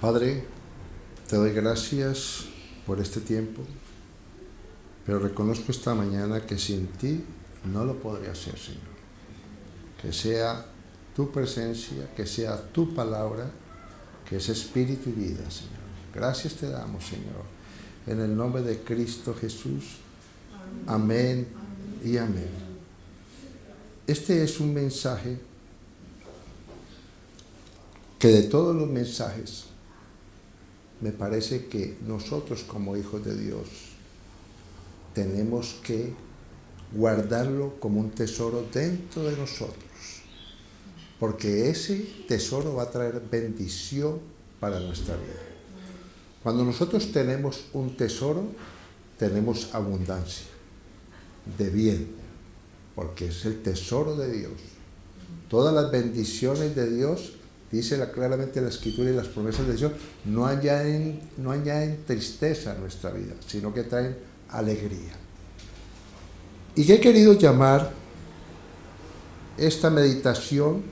Padre, te doy gracias por este tiempo, pero reconozco esta mañana que sin ti no lo podría hacer, Señor. Que sea tu presencia, que sea tu palabra, que es espíritu y vida, Señor. Gracias te damos, Señor, en el nombre de Cristo Jesús. Amén y amén. Este es un mensaje que de todos los mensajes me parece que nosotros como hijos de Dios tenemos que guardarlo como un tesoro dentro de nosotros, porque ese tesoro va a traer bendición para nuestra vida. Cuando nosotros tenemos un tesoro, tenemos abundancia de bien, porque es el tesoro de Dios. Todas las bendiciones de Dios, dice claramente la Escritura y las promesas de Dios, no añaden tristeza a nuestra vida, sino que traen alegría. ¿Y qué he querido llamar esta meditación?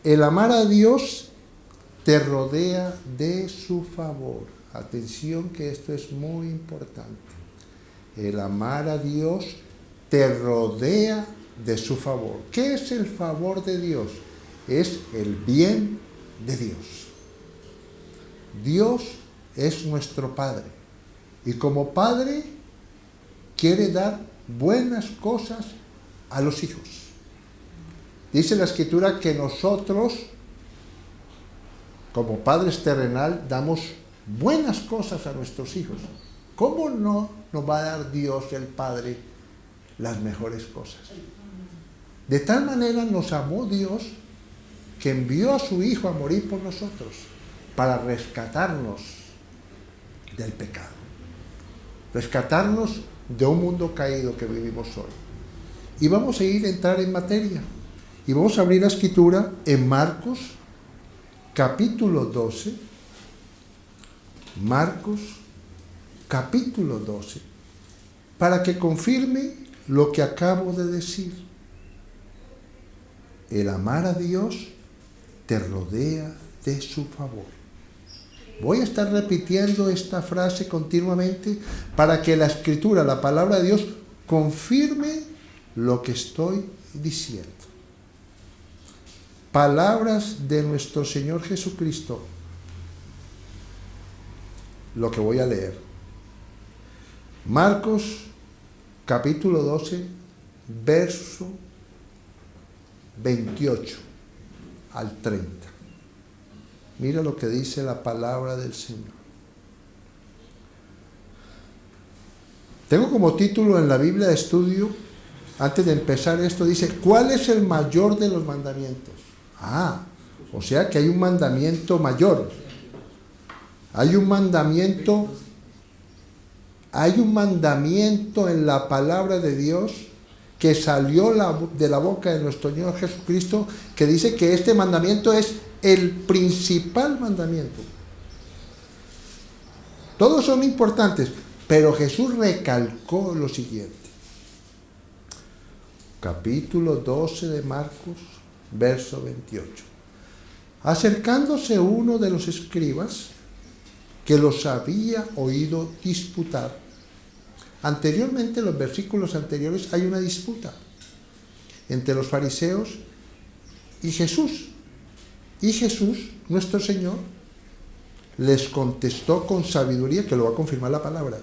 El amar a Dios te rodea de su favor. Atención, que esto es muy importante. El amar a Dios te rodea de su favor. ¿Qué es el favor de Dios? Es el bien de Dios. Dios es nuestro Padre y como Padre quiere dar buenas cosas a los hijos. Dice la Escritura que nosotros, como padres terrenal, damos buenas cosas a nuestros hijos. ¿Cómo no nos va a dar Dios, el Padre, las mejores cosas? De tal manera nos amó Dios que envió a su Hijo a morir por nosotros, para rescatarnos del pecado, rescatarnos de un mundo caído que vivimos hoy. Y vamos a entrar en materia, y vamos a abrir la Escritura en Marcos, capítulo 12, Marcos, capítulo 12, para que confirme lo que acabo de decir. El amar a Dios te rodea de su favor. Voy a estar repitiendo esta frase continuamente para que la Escritura, la palabra de Dios, confirme lo que estoy diciendo. Palabras de nuestro Señor Jesucristo. Lo que voy a leer. Marcos, capítulo 12, verso 28 al 30. Mira lo que dice la palabra del Señor. Tengo como título en la Biblia de estudio, antes de empezar esto, dice, ¿cuál es el mayor de los mandamientos? O sea que hay un mandamiento mayor. Hay un mandamiento en la palabra de Dios que salió de la boca de nuestro Señor Jesucristo, que dice que este mandamiento es el principal mandamiento. Todos son importantes, pero Jesús recalcó lo siguiente. Capítulo 12 de Marcos, verso 28. Acercándose uno de los escribas, que los había oído disputar. Anteriormente, en los versículos anteriores, hay una disputa entre los fariseos y Jesús. Y Jesús, nuestro Señor, les contestó con sabiduría, que lo va a confirmar la palabra.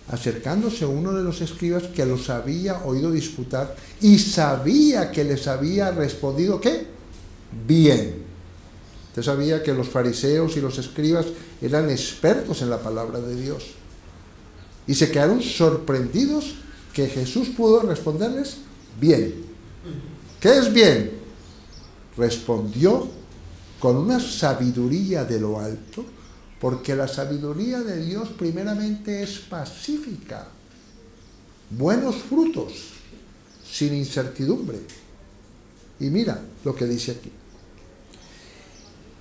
Acercándose uno de los escribas que los había oído disputar y sabía que les había respondido, ¿qué? Bien. Usted sabía que los fariseos y los escribas eran expertos en la palabra de Dios. Y se quedaron sorprendidos que Jesús pudo responderles bien. ¿Qué es bien? Respondió con una sabiduría de lo alto, porque la sabiduría de Dios primeramente es pacífica, buenos frutos, sin incertidumbre. Y mira lo que dice aquí.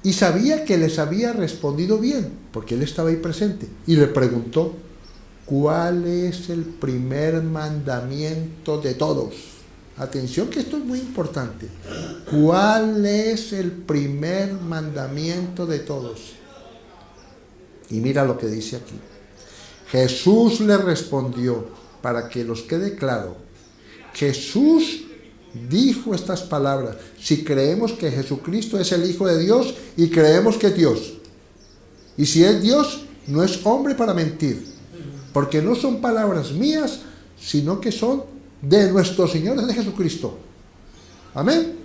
Y sabía que les había respondido bien, porque él estaba ahí presente, y le preguntó, ¿cuál es el primer mandamiento de todos? Atención que esto es muy importante. ¿Cuál es el primer mandamiento de todos? Y mira lo que dice aquí. Jesús le respondió, para que los quede claro. Jesús dijo estas palabras. Si creemos que Jesucristo es el Hijo de Dios y creemos que es Dios. Y si es Dios, no es hombre para mentir. Porque no son palabras mías, sino que son de nuestro Señor, de Jesucristo. Amén.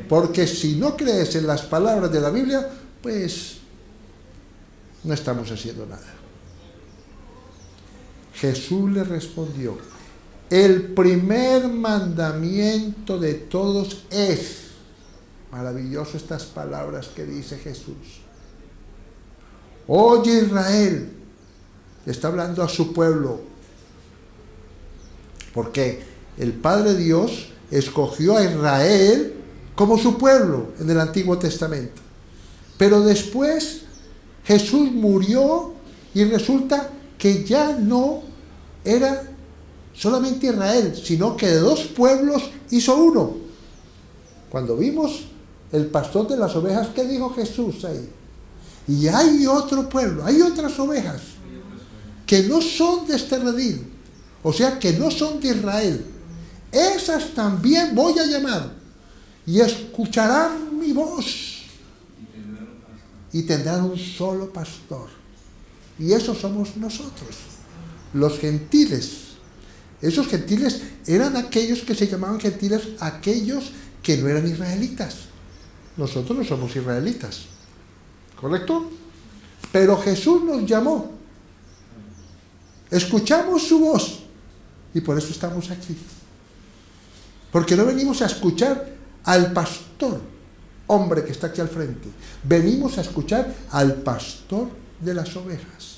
Porque si no crees en las palabras de la Biblia, pues no estamos haciendo nada. Jesús le respondió, el primer mandamiento de todos es, maravilloso estas palabras que dice Jesús. Oye Israel, está hablando a su pueblo, porque el Padre Dios escogió a Israel como su pueblo en el Antiguo Testamento. Pero después Jesús murió y resulta que ya no era solamente Israel, sino que de dos pueblos hizo uno. Cuando vimos el pastor de las ovejas, ¿qué dijo Jesús ahí? Y hay otro pueblo, hay otras ovejas que no son de este redil, o sea, que no son de Israel. Esas también voy a llamar y escucharán mi voz y tendrán un solo pastor. Y esos somos nosotros, los gentiles. Esos gentiles eran aquellos que se llamaban gentiles, aquellos que no eran israelitas. Nosotros no somos israelitas, ¿correcto? Pero Jesús nos llamó. Escuchamos su voz y por eso estamos aquí. Porque no venimos a escuchar al pastor, hombre que está aquí al frente. Venimos a escuchar al pastor de las ovejas.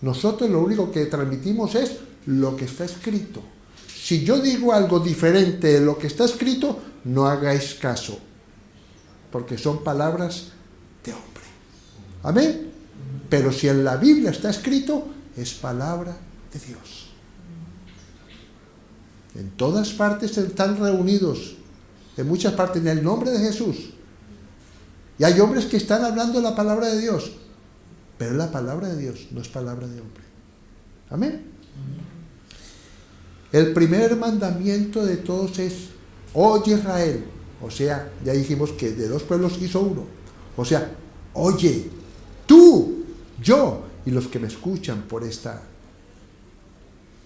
Nosotros lo único que transmitimos es lo que está escrito. Si yo digo algo diferente de lo que está escrito, no hagáis caso, porque son palabras de hombre. Amén. Pero si en la Biblia está escrito, es palabra de Dios. En todas partes están reunidos, en muchas partes, en el nombre de Jesús. Y hay hombres que están hablando la palabra de Dios, pero la palabra de Dios no es palabra de hombre. Amén. El primer mandamiento de todos es, oye Israel. O sea, ya dijimos que de dos pueblos hizo uno. O sea, oye, tú, yo y los que me escuchan por esta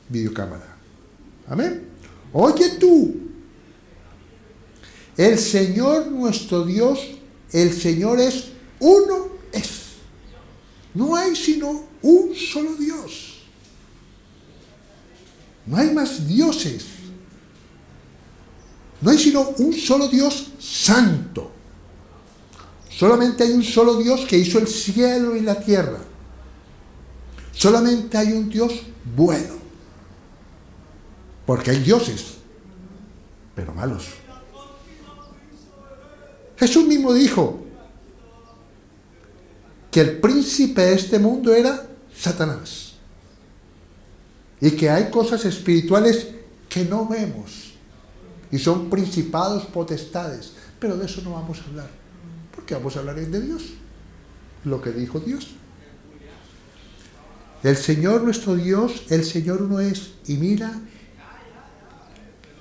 videocámara. Amén. Oye tú. El Señor nuestro Dios, el Señor es uno, es. No hay sino un solo Dios. No hay más dioses. No hay sino un solo Dios santo. Solamente hay un solo Dios que hizo el cielo y la tierra. Solamente hay un Dios bueno. Porque hay dioses, pero malos. Jesús mismo dijo que el príncipe de este mundo era Satanás. Y que hay cosas espirituales que no vemos. Y son principados, potestades. Pero de eso no vamos a hablar. Porque vamos a hablar de Dios. Lo que dijo Dios. El Señor nuestro Dios, el Señor uno es. Y mira,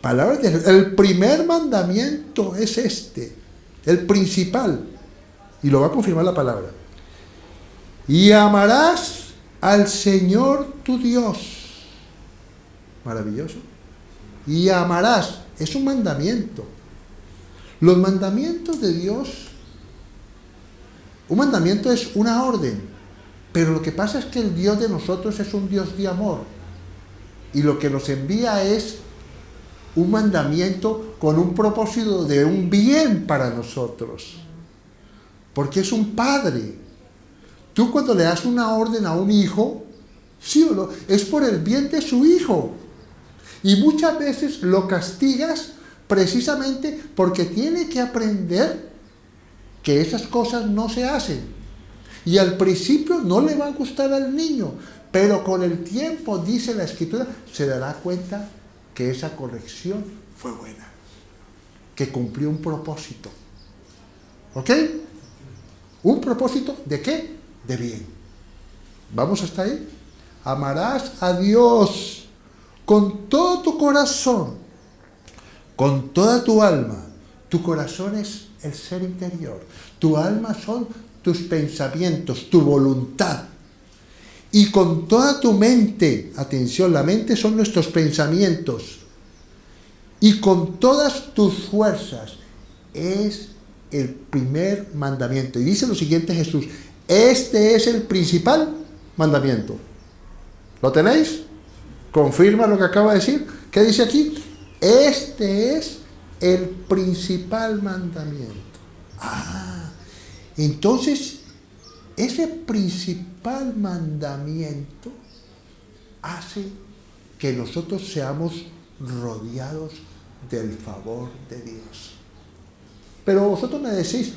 palabras de Dios. El primer mandamiento es este. El principal. Y lo va a confirmar la palabra. Y amarás al Señor tu Dios. Maravilloso. Y amarás. Es un mandamiento. Los mandamientos de Dios, un mandamiento es una orden, pero lo que pasa es que el Dios de nosotros es un Dios de amor, y lo que nos envía es un mandamiento con un propósito de un bien para nosotros, porque es un padre. Tú cuando le das una orden a un hijo, sí o no, es por el bien de su hijo. Y muchas veces lo castigas precisamente porque tiene que aprender que esas cosas no se hacen. Y al principio no le va a gustar al niño, pero con el tiempo, dice la Escritura, se dará cuenta que esa corrección fue buena, que cumplió un propósito. ¿Ok? ¿Un propósito de qué? De bien. ¿Vamos hasta ahí? Amarás a Dios con todo tu corazón, con toda tu alma. Tu corazón es el ser interior. Tu alma son tus pensamientos, tu voluntad. Y con toda tu mente, atención, la mente son nuestros pensamientos. Y con todas tus fuerzas, es el primer mandamiento. Y dice lo siguiente Jesús: este es el principal mandamiento. ¿Lo tenéis? ¿Confirma lo que acaba de decir? ¿Qué dice aquí? Este es el principal mandamiento. Entonces, ese principal mandamiento hace que nosotros seamos rodeados del favor de Dios. Pero vosotros me decís,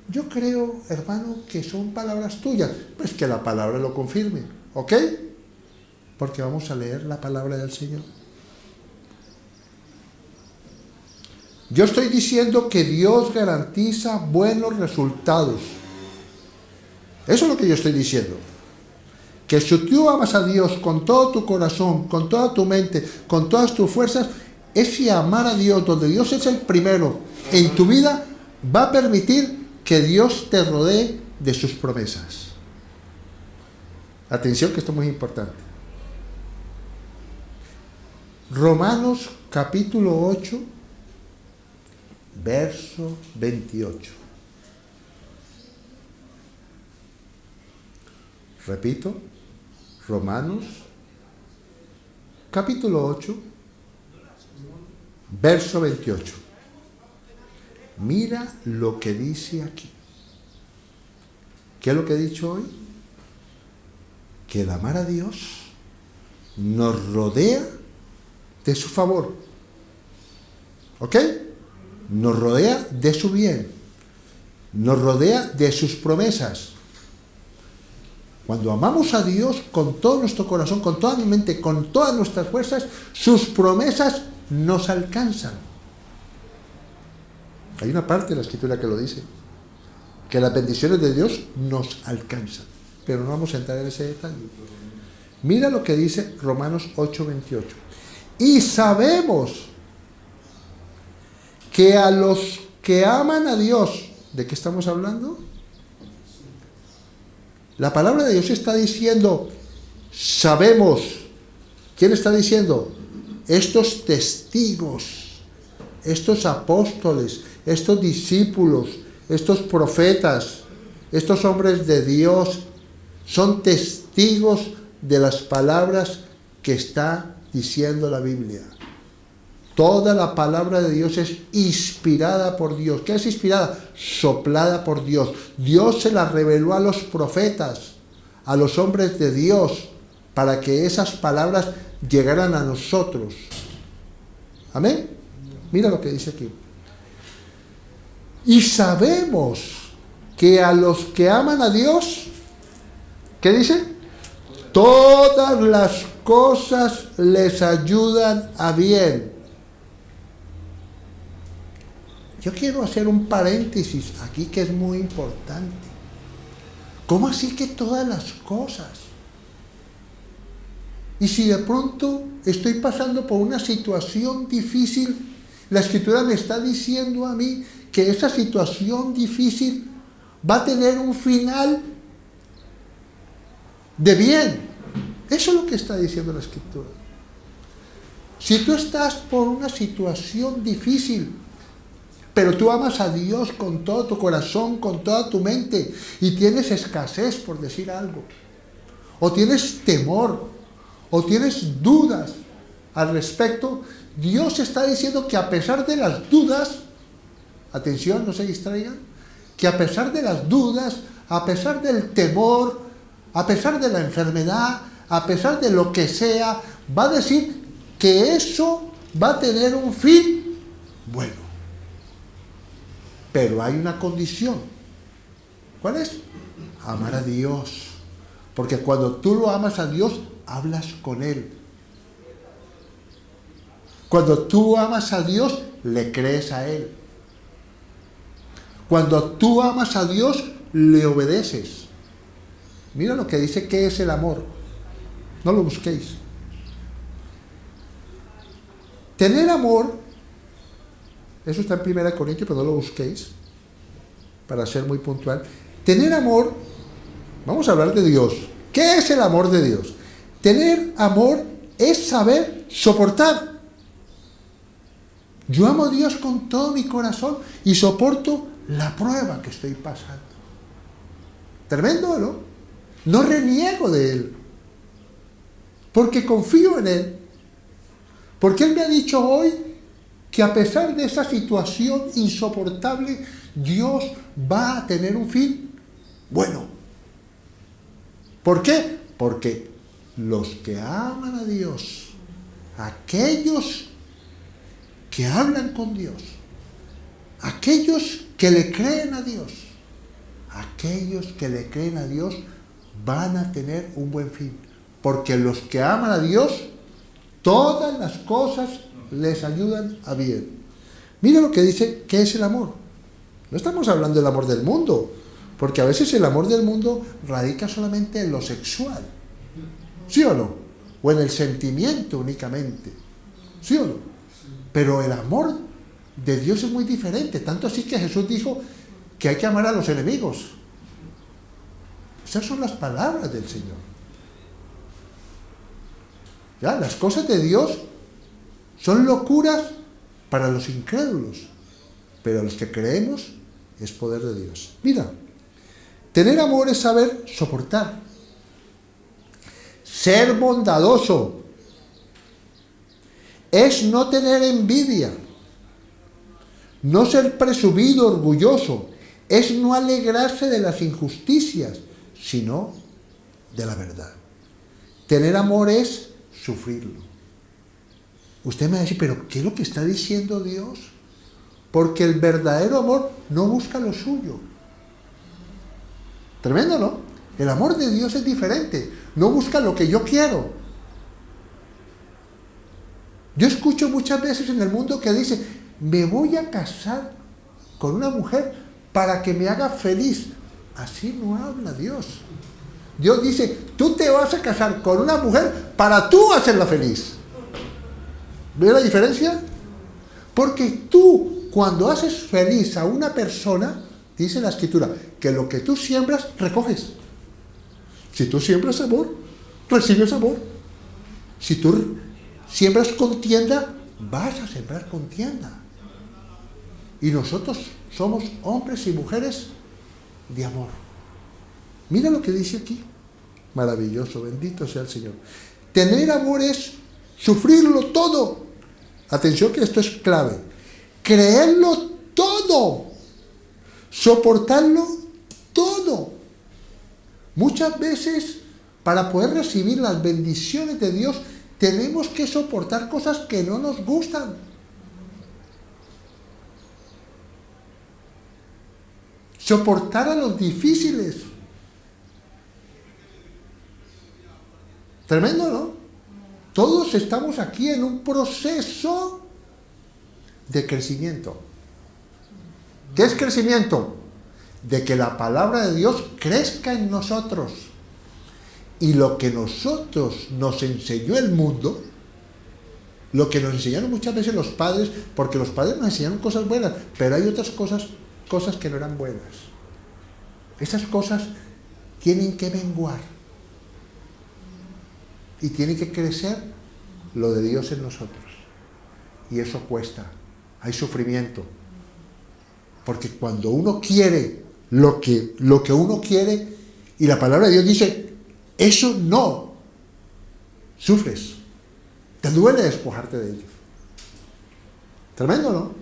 yo creo, hermano, que son palabras tuyas. Pues que la palabra lo confirme, ¿ok? Porque vamos a leer la palabra del Señor. Yo estoy diciendo que Dios garantiza buenos resultados. Eso es lo que yo estoy diciendo. Que si tú amas a Dios con todo tu corazón, con toda tu mente, con todas tus fuerzas, ese amar a Dios, donde Dios es el primero en tu vida, va a permitir que Dios te rodee de sus promesas. Atención, que esto es muy importante. Romanos capítulo 8, verso 28. Repito, Romanos capítulo 8, verso 28. Mira lo que dice aquí. ¿Qué es lo que he dicho hoy? Que el amar a Dios nos rodea de su favor. ¿Ok? Nos rodea de su bien. Nos rodea de sus promesas. Cuando amamos a Dios con todo nuestro corazón, con toda mi mente, con todas nuestras fuerzas, sus promesas nos alcanzan. Hay una parte de la Escritura que lo dice, que las bendiciones de Dios nos alcanzan. Pero no vamos a entrar en ese detalle. Mira lo que dice Romanos 8:28. Y sabemos que a los que aman a Dios, ¿de qué estamos hablando? La palabra de Dios está diciendo, sabemos. ¿Quién está diciendo? Estos testigos, estos apóstoles, estos discípulos, estos profetas, estos hombres de Dios, son testigos de las palabras que está diciendo la Biblia. Toda la palabra de Dios es inspirada por Dios. ¿Qué es inspirada? Soplada por Dios. Dios se la reveló a los profetas, a los hombres de Dios, para que esas palabras llegaran a nosotros. ¿Amén? Mira lo que dice aquí. Y sabemos que a los que aman a Dios, ¿qué dice? Todas las cosas les ayudan a bien. Yo quiero hacer un paréntesis aquí que es muy importante. ¿Cómo así que todas las cosas? Y si de pronto estoy pasando por una situación difícil, la Escritura me está diciendo a mí que esa situación difícil va a tener un final de bien. Eso es lo que está diciendo la Escritura. Si tú estás por una situación difícil, pero tú amas a Dios con todo tu corazón, con toda tu mente, y tienes escasez, por decir algo, o tienes temor, o tienes dudas al respecto, Dios está diciendo que a pesar de las dudas, atención, no se distraigan, que a pesar de las dudas, a pesar del temor, a pesar de la enfermedad, a pesar de lo que sea, va a decir que eso va a tener un fin bueno. Pero hay una condición. ¿Cuál es? Amar a Dios. Porque cuando tú lo amas a Dios, hablas con Él. Cuando tú amas a Dios, le crees a Él. Cuando tú amas a Dios, le obedeces. Mira lo que dice que es el amor. No lo busquéis. Tener amor, eso está en 1 Corintios, pero no lo busquéis, para ser muy puntual. Tener amor, vamos a hablar de Dios. ¿Qué es el amor de Dios? Tener amor es saber soportar. Yo amo a Dios con todo mi corazón y soporto la prueba que estoy pasando. Tremendo, ¿no? No reniego de Él, porque confío en Él. Porque Él me ha dicho hoy que a pesar de esa situación insoportable, Dios va a tener un fin bueno. ¿Por qué? Porque los que aman a Dios, aquellos que hablan con Dios, aquellos que le creen a Dios, aquellos que le creen a Dios van a tener un buen fin. Porque los que aman a Dios, todas las cosas les ayudan a bien. Mira lo que dice, ¿qué es el amor? No estamos hablando del amor del mundo, porque a veces el amor del mundo radica solamente en lo sexual. ¿Sí o no? O en el sentimiento únicamente. ¿Sí o no? Pero el amor de Dios es muy diferente. Tanto así que Jesús dijo que hay que amar a los enemigos. Esas son las palabras del Señor. Ya, las cosas de Dios son locuras para los incrédulos, pero a los que creemos es poder de Dios. Mira, tener amor es saber soportar, ser bondadoso, es no tener envidia, no ser presumido, orgulloso, es no alegrarse de las injusticias, sino de la verdad. Tener amor es sufrirlo. Usted me va a decir, pero ¿qué es lo que está diciendo Dios? Porque el verdadero amor no busca lo suyo. Tremendo, ¿no? El amor de Dios es diferente. No busca lo que yo quiero. Yo escucho muchas veces en el mundo que dice, me voy a casar con una mujer para que me haga feliz. Así no habla Dios. Dios dice, tú te vas a casar con una mujer para tú hacerla feliz. ¿Ves la diferencia? Porque tú, cuando haces feliz a una persona, dice la Escritura, que lo que tú siembras, recoges. Si tú siembras amor, recibes amor. Si tú siembras contienda, vas a sembrar contienda. Y nosotros somos hombres y mujeres de amor. Mira lo que dice aquí. Maravilloso, bendito sea el Señor. Tener amor es sufrirlo todo. Atención que esto es clave. Creerlo todo. Soportarlo todo. Muchas veces, para poder recibir las bendiciones de Dios, tenemos que soportar cosas que no nos gustan. Soportar a los difíciles. Tremendo, ¿no? Todos estamos aquí en un proceso de crecimiento. ¿Qué es crecimiento? De que la palabra de Dios crezca en nosotros. Y lo que nosotros nos enseñó el mundo, lo que nos enseñaron muchas veces los padres, porque los padres nos enseñaron cosas buenas, pero hay otras cosas que no eran buenas. Esas cosas tienen que menguar. Y tiene que crecer lo de Dios en nosotros. Y eso cuesta. Hay sufrimiento. Porque cuando uno quiere lo que uno quiere, y la palabra de Dios dice, eso no, sufres. Te duele despojarte de ello. Tremendo, ¿no?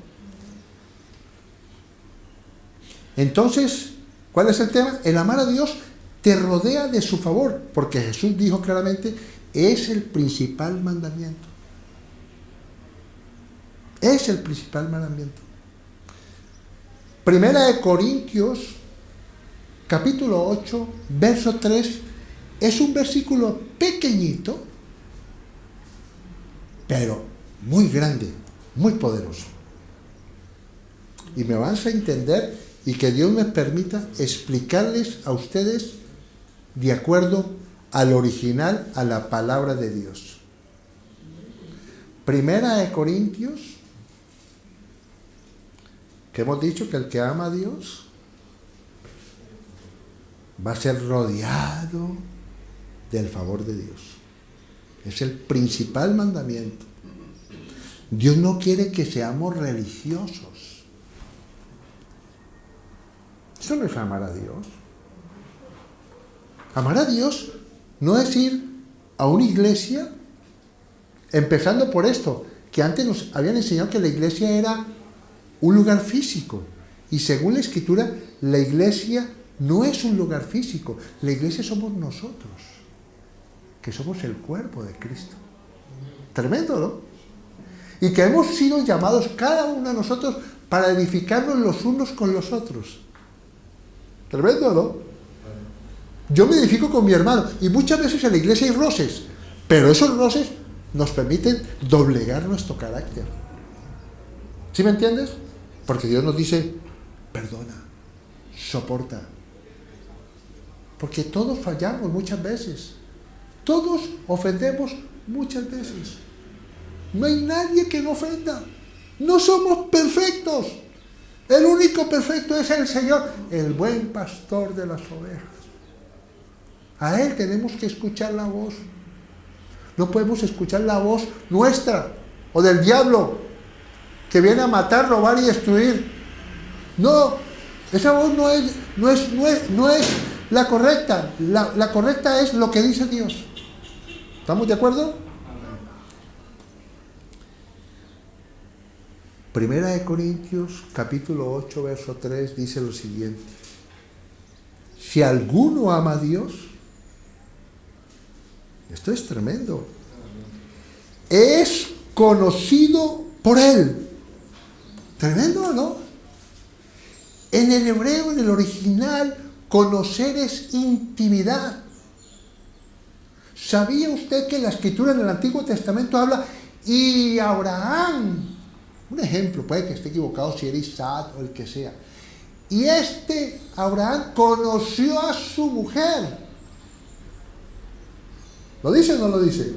Entonces, ¿cuál es el tema? El amar a Dios te rodea de su favor, porque Jesús dijo claramente, es el principal mandamiento. Es el principal mandamiento. Primera de Corintios, capítulo 8, verso 3, es un versículo pequeñito, pero muy grande, muy poderoso. Y me vas a entender y que Dios me permita explicarles a ustedes de acuerdo al original, a la palabra de Dios. Primera de Corintios, que hemos dicho que el que ama a Dios va a ser rodeado del favor de Dios. Es el principal mandamiento. Dios no quiere que seamos religiosos. Eso no es amar a Dios. Amar a Dios no es ir a una iglesia, empezando por esto, que antes nos habían enseñado que la iglesia era un lugar físico. Y según la Escritura, la iglesia no es un lugar físico. La iglesia somos nosotros, que somos el cuerpo de Cristo. Tremendo, ¿no? Y que hemos sido llamados cada uno de nosotros para edificarnos los unos con los otros. Tremendo, ¿no? Yo me edifico con mi hermano y muchas veces en la iglesia hay roces, pero esos roces nos permiten doblegar nuestro carácter. ¿Sí me entiendes? Porque Dios nos dice, perdona, soporta. Porque todos fallamos muchas veces. Todos ofendemos muchas veces. No hay nadie que no ofenda. No somos perfectos. El único perfecto es el Señor, el buen pastor de las ovejas. A Él tenemos que escuchar la voz. No podemos escuchar la voz nuestra o del diablo que viene a matar, robar y destruir. No, esa voz no es la correcta. La correcta es lo que dice Dios. ¿Estamos de acuerdo? Primera de Corintios, capítulo 8, verso 3, dice lo siguiente. Si alguno ama a Dios, esto es tremendo, es conocido por Él. Tremendo, ¿no? En el hebreo, en el original, conocer es intimidad. ¿Sabía usted que la Escritura en el Antiguo Testamento habla y Abraham? Un ejemplo, puede que esté equivocado si era Isaac o el que sea. Y Abraham conoció a su mujer. ¿Lo dice o no lo dice?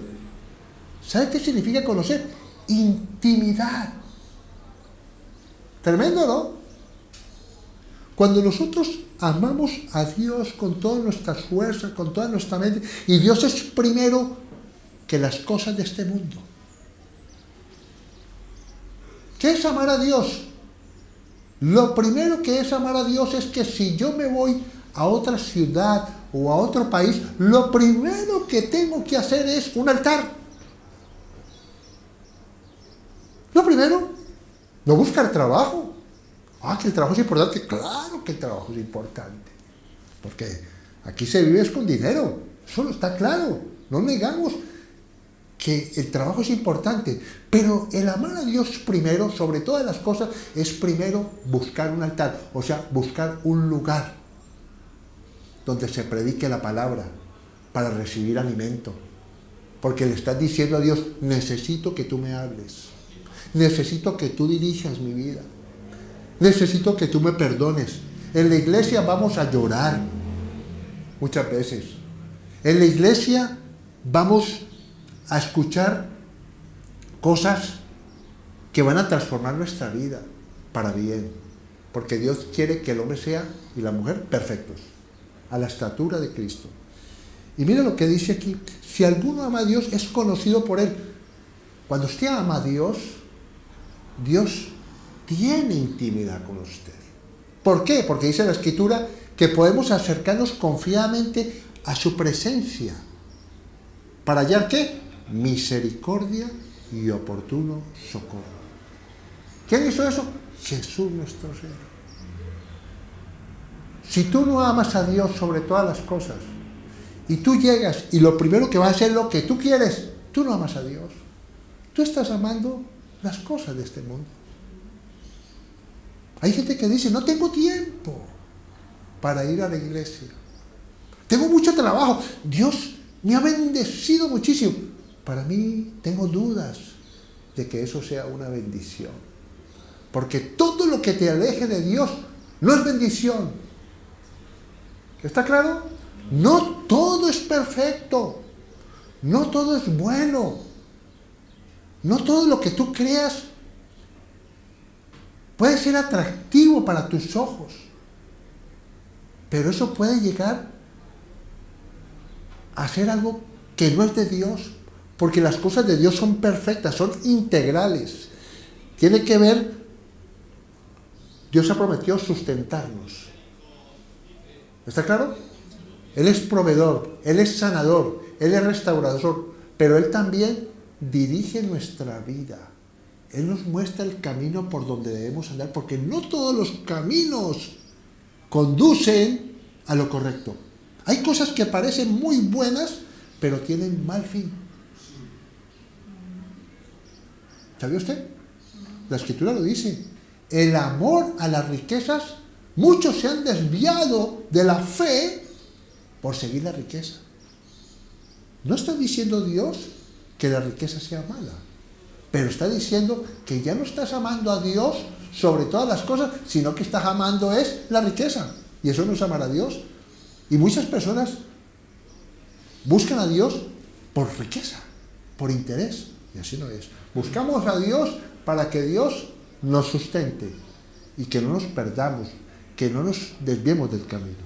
¿Sabe qué significa conocer? Intimidad. Tremendo, ¿no? Cuando nosotros amamos a Dios con todas nuestras fuerzas, con toda nuestra mente, y Dios es primero que las cosas de este mundo. ¿Qué es amar a Dios? Lo primero que es amar a Dios es que si yo me voy a otra ciudad o a otro país, lo primero que tengo que hacer es un altar. Lo primero, no buscar trabajo. Que el trabajo es importante. Claro que el trabajo es importante. Porque aquí se vive con dinero. Eso está claro. No negamos que el trabajo es importante. Pero el amar a Dios primero, sobre todas las cosas, es primero buscar un altar. O sea, buscar un lugar donde se predique la palabra para recibir alimento. Porque le estás diciendo a Dios, necesito que tú me hables. Necesito que tú dirijas mi vida. Necesito que tú me perdones. En la iglesia vamos a llorar muchas veces. En la iglesia vamos a escuchar cosas que van a transformar nuestra vida para bien. Porque Dios quiere que el hombre sea y la mujer perfectos, a la estatura de Cristo. Y mira lo que dice aquí. Si alguno ama a Dios, es conocido por Él. Cuando usted ama a Dios, Dios tiene intimidad con usted. ¿Por qué? Porque dice la Escritura que podemos acercarnos confiadamente a su presencia. ¿Para hallar qué? Misericordia y oportuno socorro. ¿Quién hizo eso? Jesús nuestro Señor. Si tú no amas a Dios sobre todas las cosas, y tú llegas y lo primero que vas a hacer es lo que tú quieres, tú no amas a Dios. Tú estás amando las cosas de este mundo. Hay gente que dice, no tengo tiempo para ir a la iglesia. Tengo mucho trabajo. Dios me ha bendecido muchísimo. Para mí tengo dudas de que eso sea una bendición. Porque todo lo que te aleje de Dios no es bendición. ¿Está claro? No todo es perfecto. No todo es bueno. No todo lo que tú creas puede ser atractivo para tus ojos. Pero eso puede llegar a ser algo que no es de Dios. Porque las cosas de Dios son perfectas, son integrales. Tiene que ver, Dios ha prometido sustentarnos. ¿Está claro? Él es proveedor, Él es sanador, Él es restaurador, pero Él también dirige nuestra vida. Él nos muestra el camino por donde debemos andar, porque no todos los caminos conducen a lo correcto. Hay cosas que parecen muy buenas, pero tienen mal fin. ¿Sabía usted? La Escritura lo dice. El amor a las riquezas, muchos se han desviado de la fe por seguir la riqueza. No está diciendo Dios que la riqueza sea mala, pero está diciendo que ya no estás amando a Dios sobre todas las cosas, sino que estás amando es la riqueza. Y eso no es amar a Dios. Y muchas personas buscan a Dios por riqueza, por interés. Y así no es. Buscamos a Dios para que Dios nos sustente y que no nos perdamos, que no nos desviemos del camino.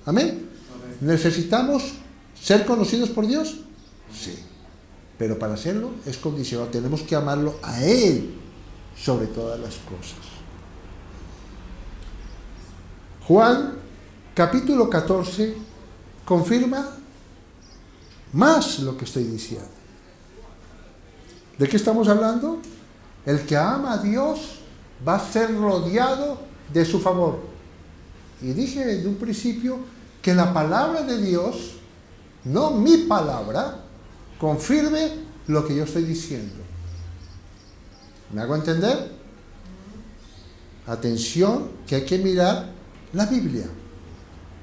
¿Amén? Amén. ¿Necesitamos ser conocidos por Dios? Sí. Pero para hacerlo es condicionado. Tenemos que amarlo a Él sobre todas las cosas. Juan, capítulo 14, confirma más lo que estoy diciendo. ¿De qué estamos hablando? El que ama a Dios va a ser rodeado de su favor. Y dije desde un principio que la palabra de Dios, no mi palabra, confirme lo que yo estoy diciendo. ¿Me hago entender? Atención, que hay que mirar la Biblia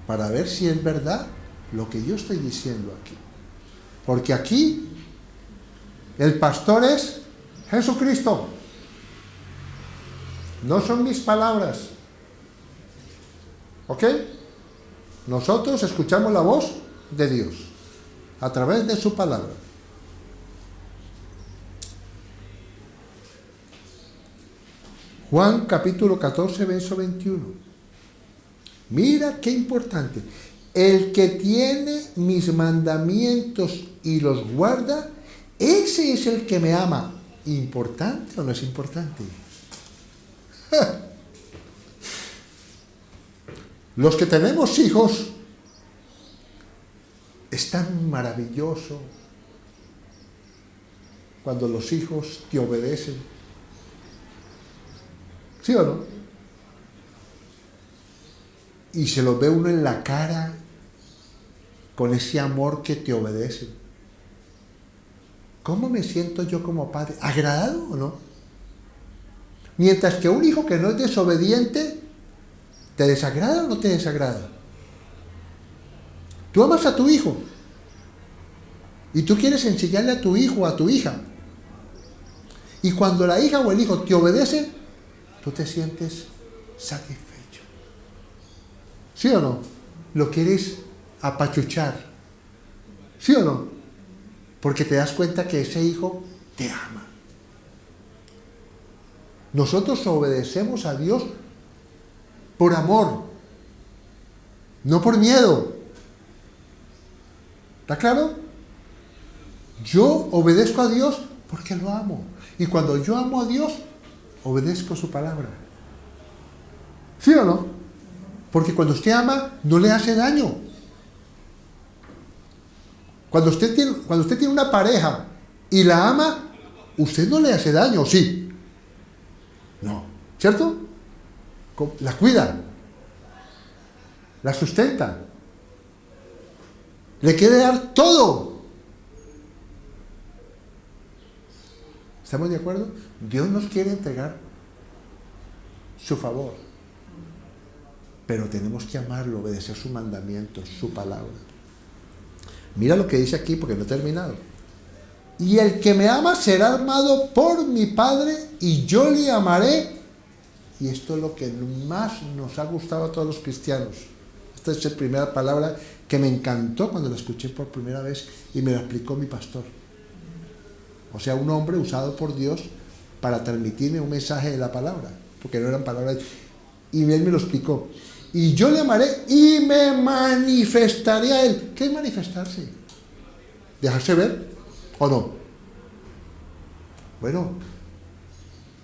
para ver si es verdad lo que yo estoy diciendo aquí. Porque aquí el pastor es Jesucristo. No son mis palabras. ¿Ok? Nosotros escuchamos la voz de Dios a través de su palabra. Juan capítulo 14, verso 21. Mira qué importante. El que tiene mis mandamientos y los guarda, ese es el que me ama. ¿Importante o no es importante? Los que tenemos hijos, es tan maravilloso cuando los hijos te obedecen. ¿Sí o no? Y se los ve uno en la cara con ese amor que te obedecen. ¿Cómo me siento yo como padre? ¿Agradado o no? Mientras que un hijo que no es desobediente, ¿te desagrada o no te desagrada? Tú amas a tu hijo y tú quieres enseñarle a tu hijo o a tu hija. Y cuando la hija o el hijo te obedece, tú te sientes satisfecho. ¿Sí o no? Lo quieres apachuchar. ¿Sí o no? Porque te das cuenta que ese hijo te ama. Nosotros obedecemos a Dios por amor, no por miedo. ¿Está claro? Yo obedezco a Dios porque lo amo. Y cuando yo amo a Dios, obedezco su palabra. ¿Sí o no? Porque cuando usted ama, no le hace daño. Cuando usted tiene una pareja y la ama, usted no le hace daño, ¿sí? No, ¿cierto? La cuida, la sustenta, le quiere dar todo. ¿Estamos de acuerdo? Dios nos quiere entregar su favor, pero tenemos que amarlo, obedecer sus mandamientos, su palabra. Mira lo que dice aquí, porque no he terminado. Y el que me ama será amado por mi Padre, y yo le amaré. Y esto es lo que más nos ha gustado a todos los cristianos. Esta es la primera palabra que me encantó cuando la escuché por primera vez y me la explicó mi pastor. O sea, un hombre usado por Dios para transmitirme un mensaje de la palabra, porque no eran palabras. Y él me lo explicó. Y yo le amaré y me manifestaré a él. ¿Qué es manifestarse? ¿Dejarse ver o no? Bueno,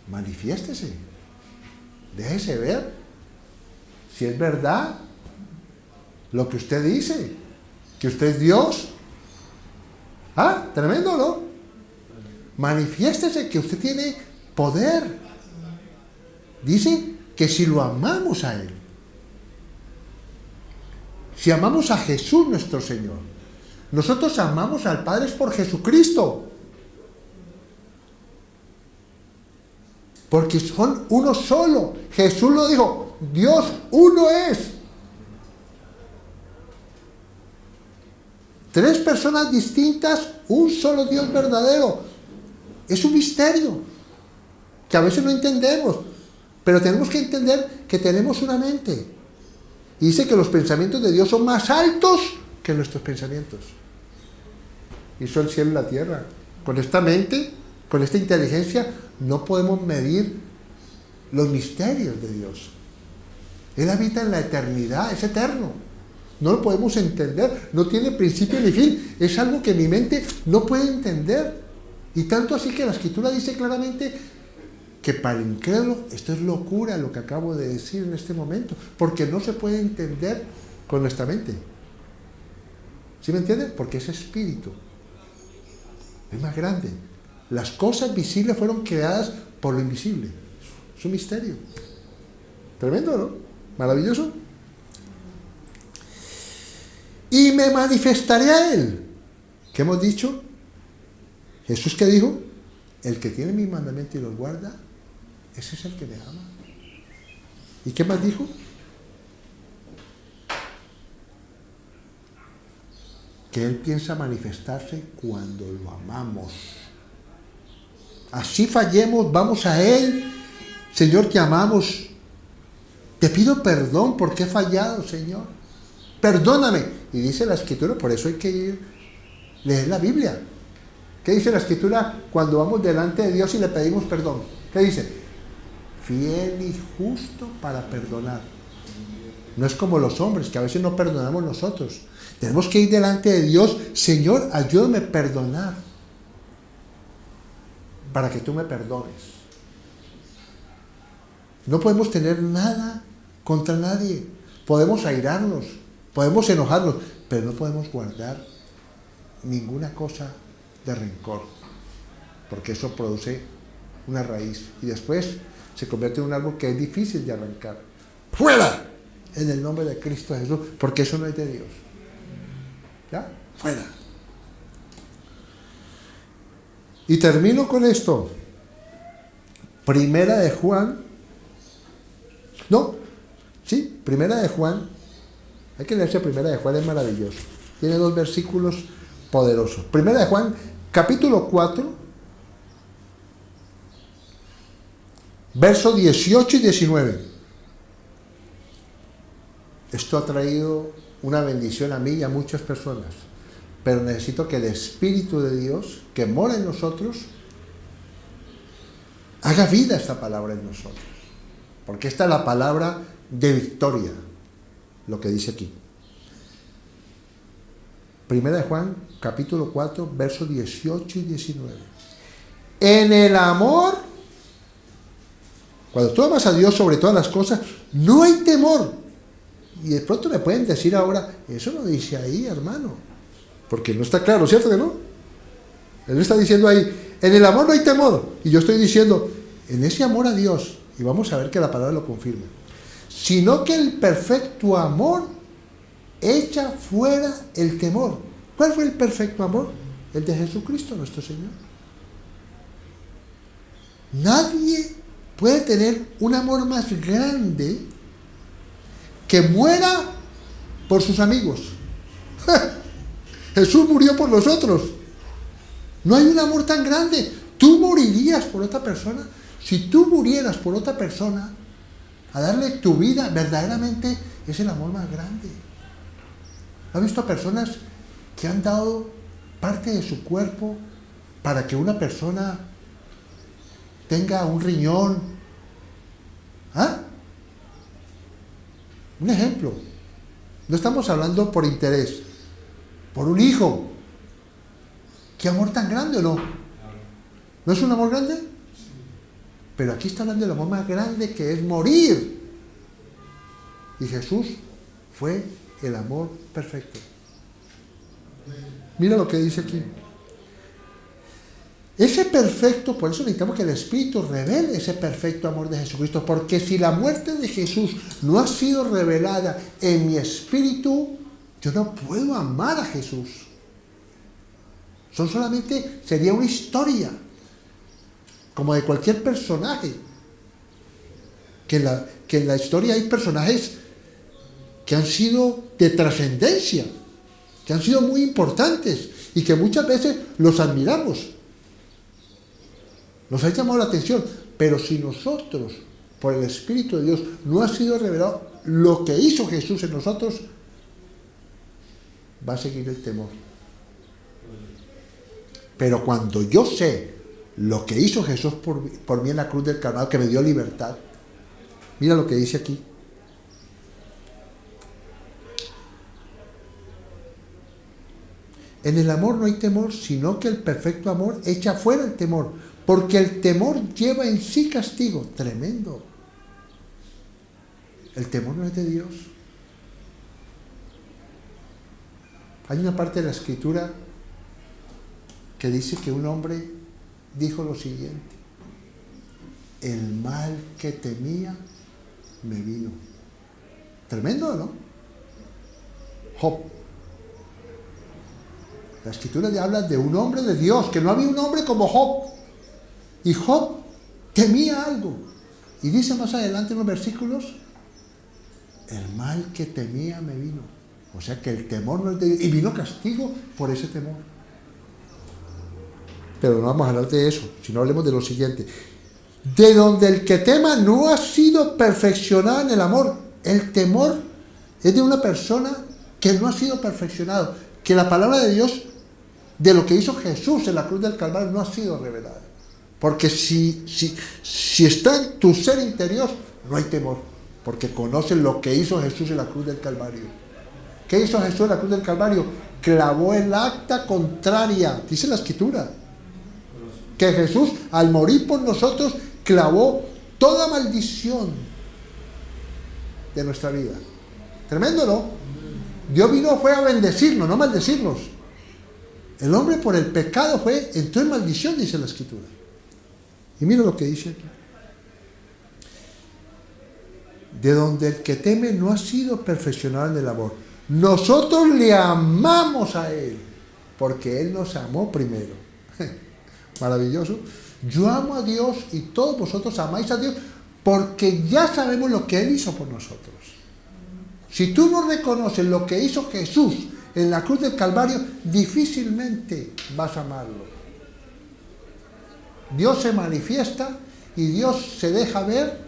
manifiéstese. Déjese ver. Si es verdad lo que usted dice, que usted es Dios. Ah, tremendo, ¿no? Manifiéstese que usted tiene poder. Dice que si lo amamos a Él, si amamos a Jesús nuestro Señor, nosotros amamos al Padre es por Jesucristo, porque son uno solo. Jesús lo dijo, Dios uno es. 3 personas distintas, un solo Dios verdadero. Es un misterio que a veces no entendemos, pero tenemos que entender que tenemos una mente. Y dice que los pensamientos de Dios son más altos que nuestros pensamientos. Hizo el cielo y la tierra. Con esta mente, con esta inteligencia, no podemos medir los misterios de Dios. Él habita en la eternidad, es eterno. No lo podemos entender, no tiene principio ni fin. Es algo que mi mente no puede entender. Y tanto así que la Escritura dice claramente que para el incrédulo esto es locura lo que acabo de decir en este momento, porque no se puede entender con nuestra mente. ¿Sí me entienden? Porque es espíritu. Es más grande. Las cosas visibles fueron creadas por lo invisible. Es un misterio. Tremendo, ¿no? Maravilloso. Y me manifestaré a Él. ¿Qué hemos dicho? Jesús, ¿qué dijo? El que tiene mis mandamientos y los guarda, ese es el que me ama. ¿Y qué más dijo? Que Él piensa manifestarse cuando lo amamos. Así fallemos, vamos a Él. Señor, te amamos. Te pido perdón porque he fallado, Señor. Perdóname. Y dice la Escritura, por eso hay que ir, leer la Biblia. ¿Qué dice la Escritura cuando vamos delante de Dios y le pedimos perdón? ¿Qué dice? Fiel y justo para perdonar. No es como los hombres, que a veces no perdonamos nosotros. Tenemos que ir delante de Dios. Señor, ayúdame a perdonar, para que tú me perdones. No podemos tener nada contra nadie. Podemos airarnos, podemos enojarnos, pero no podemos guardar ninguna cosa de rencor, porque eso produce una raíz y después se convierte en un árbol que es difícil de arrancar. ¡Fuera! En el nombre de Cristo Jesús, porque eso no es de Dios. ¿Ya? ¡Fuera! Y termino con esto. Primera de Juan. Primera de Juan. Hay que leerse Primera de Juan, es maravilloso. Tiene 2 versículos poderosos. Primera de Juan, capítulo 4, versos 18 y 19. Esto ha traído una bendición a mí y a muchas personas, pero necesito que el Espíritu de Dios, que mora en nosotros, haga vida esta palabra en nosotros, porque esta es la palabra de victoria, lo que dice aquí. Primera de Juan, capítulo 4, versos 18 y 19. En el amor, cuando tú amas a Dios sobre todas las cosas, no hay temor. Y de pronto me pueden decir ahora, eso no dice ahí, hermano, porque no está claro, ¿cierto que no? Él está diciendo ahí, en el amor no hay temor. Y yo estoy diciendo, en ese amor a Dios, y vamos a ver que la palabra lo confirma, sino que el perfecto amor echa fuera el temor. ¿Cuál fue el perfecto amor? El de Jesucristo nuestro Señor. Nadie puede tener un amor más grande que muera por sus amigos. Jesús murió por nosotros. No hay un amor tan grande. Tú morirías por otra persona. Si tú murieras por otra persona, a darle tu vida, verdaderamente es el amor más grande. ¿Has visto a personas que han dado parte de su cuerpo para que una persona tenga un riñón? ¿Ah? Un ejemplo. No estamos hablando por interés, por un hijo. ¿Qué amor tan grande o no? ¿No es un amor grande? Pero aquí está hablando del amor más grande, que es morir. Y Jesús fue el amor perfecto. Mira lo que dice aquí. Ese perfecto, por eso necesitamos que el Espíritu revele ese perfecto amor de Jesucristo, porque si la muerte de Jesús no ha sido revelada en mi espíritu, yo no puedo amar a Jesús. Sería una historia, como de cualquier personaje. Que en la historia hay personajes que han sido de trascendencia, que han sido muy importantes y que muchas veces los admiramos. Nos ha llamado la atención, pero si nosotros, por el Espíritu de Dios, no ha sido revelado lo que hizo Jesús en nosotros, va a seguir el temor. Pero cuando yo sé lo que hizo Jesús por mí en la cruz del Calvario, que me dio libertad, mira lo que dice aquí. En el amor no hay temor, sino que el perfecto amor echa fuera el temor, porque el temor lleva en sí castigo. Tremendo. El temor no es de Dios. Hay una parte de la Escritura que dice que un hombre dijo lo siguiente: el mal que temía me vino. Tremendo, ¿no? Job. La Escritura ya habla de un hombre de Dios, que no había un hombre como Job. Y Job temía algo. Y dice más adelante en los versículos: el mal que temía me vino. O sea que el temor no es de Dios. Y vino castigo por ese temor. Pero no vamos a hablar de eso, sino hablemos de lo siguiente. De donde el que tema no ha sido perfeccionado en el amor. El temor es de una persona que no ha sido perfeccionado. Que la palabra de Dios, de lo que hizo Jesús en la cruz del Calvario, no ha sido revelada. Porque si está en tu ser interior, no hay temor. Porque conoces lo que hizo Jesús en la cruz del Calvario. ¿Qué hizo Jesús en la cruz del Calvario? Clavó el acta contraria. Dice la Escritura que Jesús, al morir por nosotros, clavó toda maldición de nuestra vida. Tremendo, ¿no? Dios fue a bendecirnos, no maldecirnos. El hombre por el pecado entró en maldición, dice la Escritura. Y mira lo que dice aquí. De donde el que teme no ha sido perfeccionado en el amor. Nosotros le amamos a Él, porque Él nos amó primero. Maravilloso. Yo amo a Dios y todos vosotros amáis a Dios, porque ya sabemos lo que Él hizo por nosotros. Si tú no reconoces lo que hizo Jesús en la cruz del Calvario, difícilmente vas a amarlo. Dios se manifiesta y Dios se deja ver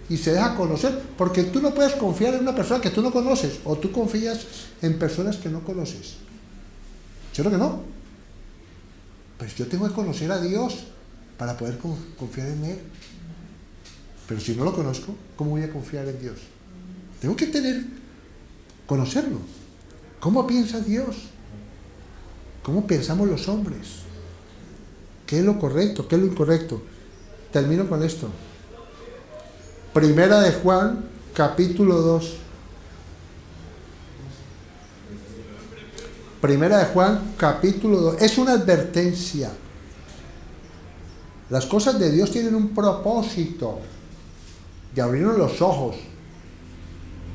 y se deja conocer, porque tú no puedes confiar en una persona que tú no conoces, o tú confías en personas que no conoces. ¿Cierto que no? Pues yo tengo que conocer a Dios para poder confiar en Él. Pero si no lo conozco, ¿cómo voy a confiar en Dios? Tengo que conocerlo. ¿Cómo piensa Dios? ¿Cómo pensamos los hombres? ¿Qué es lo correcto? ¿Qué es lo incorrecto? Termino con esto. Primera de Juan, capítulo 2. Primera de Juan, capítulo 2. Es una advertencia. Las cosas de Dios tienen un propósito de abrirnos los ojos.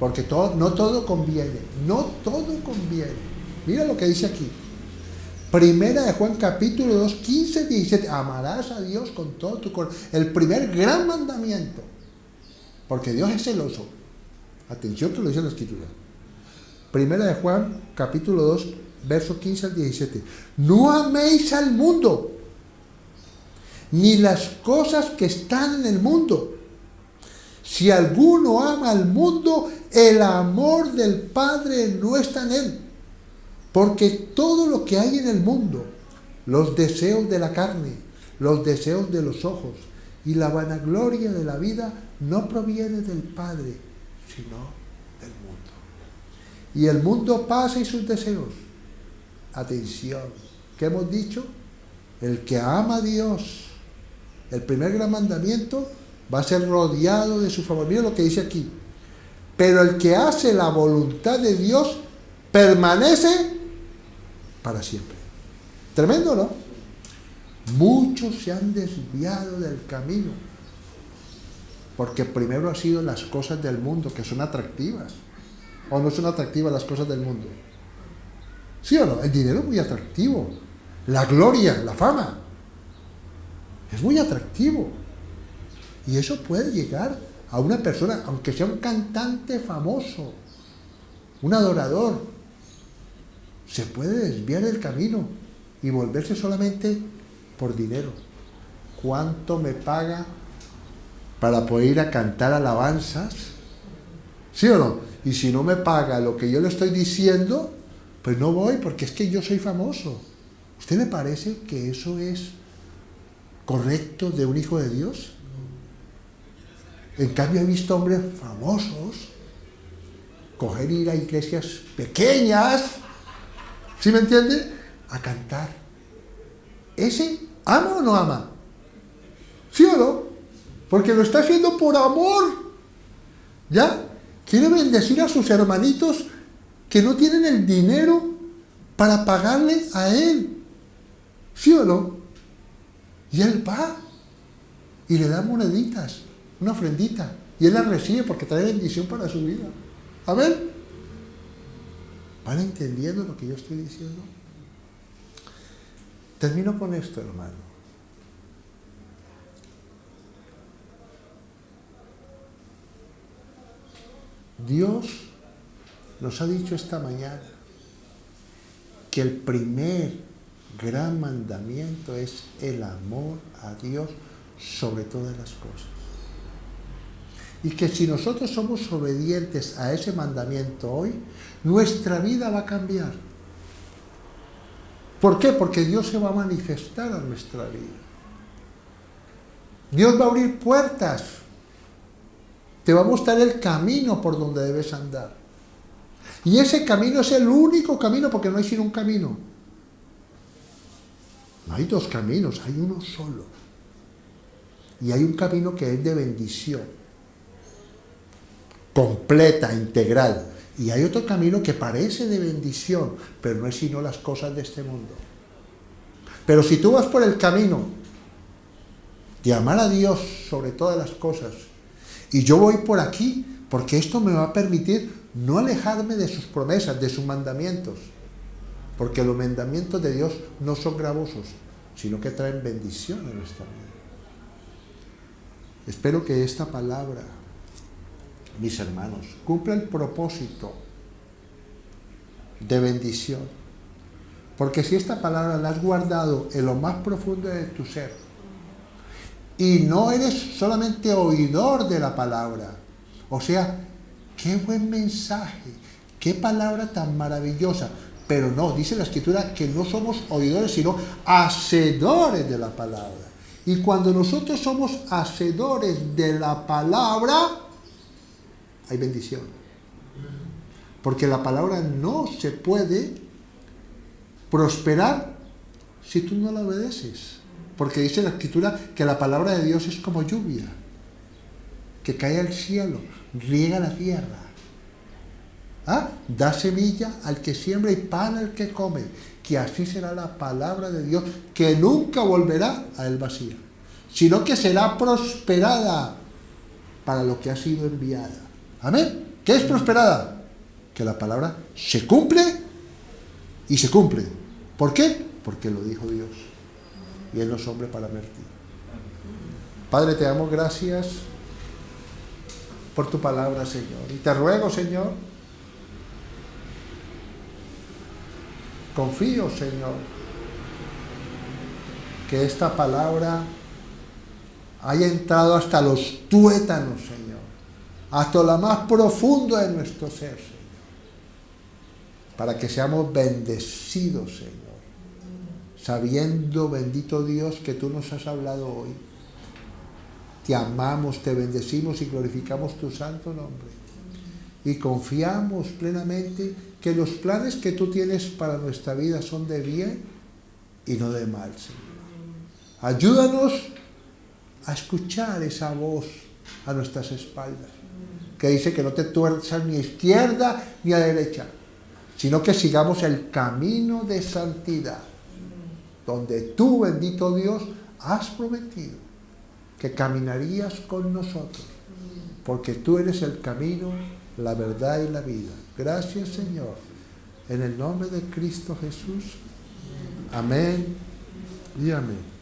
Porque no todo conviene. No todo conviene. Mira lo que dice aquí. Primera de Juan, capítulo 2, 15, 17. Amarás a Dios con todo tu corazón. El primer gran mandamiento. Porque Dios es celoso. Atención que lo dice la Escritura. Primera de Juan, capítulo 2, verso 15 al 17. No améis al mundo, ni las cosas que están en el mundo. Si alguno ama al mundo, el amor del Padre no está en él. Porque todo lo que hay en el mundo, los deseos de la carne, los deseos de los ojos y la vanagloria de la vida, no proviene del Padre, sino del mundo. Y el mundo pasa y sus deseos. Atención, ¿qué hemos dicho? El que ama a Dios, el primer gran mandamiento, va a ser rodeado de su favor. Mira lo que dice aquí. Pero el que hace la voluntad de Dios permanece para siempre. Tremendo, ¿no? Muchos se han desviado del camino porque primero han sido las cosas del mundo, que son atractivas. ¿O no son atractivas las cosas del mundo? ¿Sí o no? El dinero es muy atractivo. La gloria, la fama, es muy atractivo. Y eso puede llegar a una persona, aunque sea un cantante famoso, un adorador, se puede desviar del camino y volverse solamente por dinero. ¿Cuánto me paga para poder ir a cantar alabanzas? ¿Sí o no? Y si no me paga lo que yo le estoy diciendo, pues no voy, porque es que yo soy famoso. ¿Usted le parece que eso es correcto de un hijo de Dios? En cambio he visto hombres famosos coger y ir a iglesias pequeñas, ¿sí me entiende?, a cantar. ¿Ese ama o no ama? ¿Sí o no? Porque lo está haciendo por amor. ¿Ya? Quiere bendecir a sus hermanitos que no tienen el dinero para pagarle a él. ¿Sí o no? Y él va y le da moneditas, una ofrendita, y él la recibe porque trae bendición para su vida. Amén. ¿Van entendiendo lo que yo estoy diciendo? Termino con esto, hermano. Dios nos ha dicho esta mañana que el primer gran mandamiento es el amor a Dios sobre todas las cosas. Y que si nosotros somos obedientes a ese mandamiento hoy, nuestra vida va a cambiar. ¿Por qué? Porque Dios se va a manifestar a nuestra vida. Dios va a abrir puertas. Te va a mostrar el camino por donde debes andar. Y ese camino es el único camino, porque no hay sino un camino. No hay dos caminos, hay uno solo. Y hay un camino que es de bendición completa, integral. Y hay otro camino que parece de bendición, pero no es sino las cosas de este mundo. Pero si tú vas por el camino de amar a Dios sobre todas las cosas, y yo voy por aquí, porque esto me va a permitir no alejarme de sus promesas, de sus mandamientos, porque los mandamientos de Dios no son gravosos, sino que traen bendición a nuestra vida. Espero que esta palabra, mis hermanos, cumpla el propósito de bendición. Porque si esta palabra la has guardado en lo más profundo de tu ser, y no eres solamente oidor de la palabra, o sea, qué buen mensaje, qué palabra tan maravillosa, pero no, dice la Escritura que no somos oidores, sino hacedores de la palabra. Y cuando nosotros somos hacedores de la palabra, hay bendición. Porque la palabra no se puede prosperar si tú no la obedeces. Porque dice la Escritura que la palabra de Dios es como lluvia, que cae al cielo, riega la tierra, da semilla al que siembra y pan al que come, que así será la palabra de Dios, que nunca volverá a él vacía, sino que será prosperada para lo que ha sido enviada. Amén. ¿Qué es prosperada? Que la palabra se cumple y se cumple. ¿Por qué? Porque lo dijo Dios. Y Él no es hombre para mentir. Padre, te damos gracias por tu palabra, Señor. Y te ruego, Señor, Confío, Señor, que esta palabra haya entrado hasta los tuétanos, Señor, hasta lo más profundo de nuestro ser, Señor, para que seamos bendecidos, Señor, sabiendo, bendito Dios, que tú nos has hablado hoy. Te amamos, te bendecimos y glorificamos tu santo nombre. Y confiamos plenamente que los planes que tú tienes para nuestra vida son de bien y no de mal, Señor. Ayúdanos a escuchar esa voz a nuestras espaldas, que dice que no te tuerzas ni a izquierda ni a derecha, sino que sigamos el camino de santidad, donde tú, bendito Dios, has prometido que caminarías con nosotros, porque tú eres el camino, la verdad y la vida. Gracias, Señor, en el nombre de Cristo Jesús. Amén y amén.